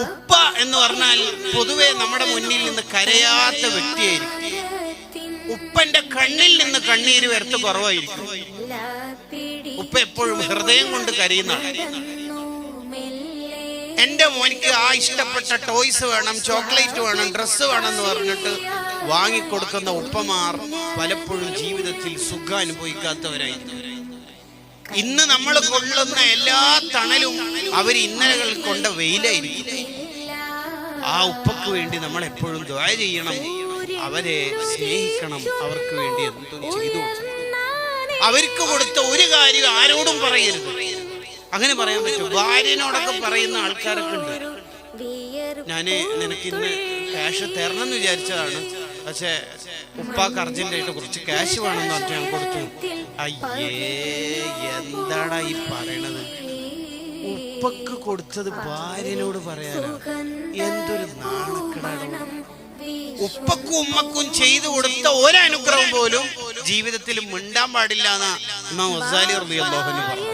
ഉപ്പ എന്ന് പറഞ്ഞാൽ പൊതുവെ നമ്മുടെ മുന്നിൽ നിന്ന് കരയാത്ത വ്യക്തിയായിരിക്കും. ഉപ്പന്റെ കണ്ണിൽ നിന്ന് കണ്ണീര് വരത്ത് കുറവായിരിക്കും. ഉപ്പ എപ്പോഴും ഹൃദയം കൊണ്ട് കരയുന്നതാണ്. എന്റെ മോനിക്ക് ആ ഇഷ്ടപ്പെട്ട ടോയ്സ് വേണം, ചോക്ലേറ്റ് വേണം, ഡ്രസ്സ് വേണം എന്ന് പറഞ്ഞിട്ട് വാങ്ങിക്കൊടുക്കുന്ന ഉപ്പമാർ പലപ്പോഴും ജീവിതത്തിൽ സുഖം അനുഭവിക്കാത്തവരായിരുന്നു. ഇന്ന് നമ്മൾ കൊള്ളുന്ന എല്ലാ തണലും അവർ ഇന്നലകൾ കൊണ്ട വെയിലായിരിക്കും. ആ ഉപ്പക്ക് വേണ്ടി നമ്മൾ എപ്പോഴും ദുആ ചെയ്യണം, അവരെ സ്നേഹിക്കണം, അവർക്ക് വേണ്ടി എന്തും ചെയ്തു. അവർക്ക് കൊടുത്ത ഒരു കാര്യം ആരോടും പറയരുത്. അങ്ങനെ പറയാൻ പറ്റും. ഭാര്യനോടൊക്കെ പറയുന്ന ആൾക്കാരൊക്കെ ഉണ്ട്. ഞാന് നിനക്ക് ഇന്ന് ക്യാഷ് തരണം എന്ന് വിചാരിച്ചതാണ്, പക്ഷെ ഉപ്പാക്ക് അർജന്റായിട്ട് കുറച്ച് ക്യാഷ് വേണമെന്ന് പറഞ്ഞ് ഞാൻ കൊടുത്തു. അയ്യേ, എന്താടാ ഈ പറയണത്? ഉപ്പക്ക് കൊടുത്തത് ഭാര്യനോട് പറയാനാ? എന്തൊരു നാണക്കേടാണ്. ഉപ്പക്കും ഉമ്മക്കും ചെയ്തു കൊടുത്ത ഒരനുഗ്രഹം പോലും ജീവിതത്തിൽ മിണ്ടാൻ പാടില്ല എന്നാ ഇമാം ഗസാലി റളിയല്ലാഹു അൻഹു പറഞ്ഞു.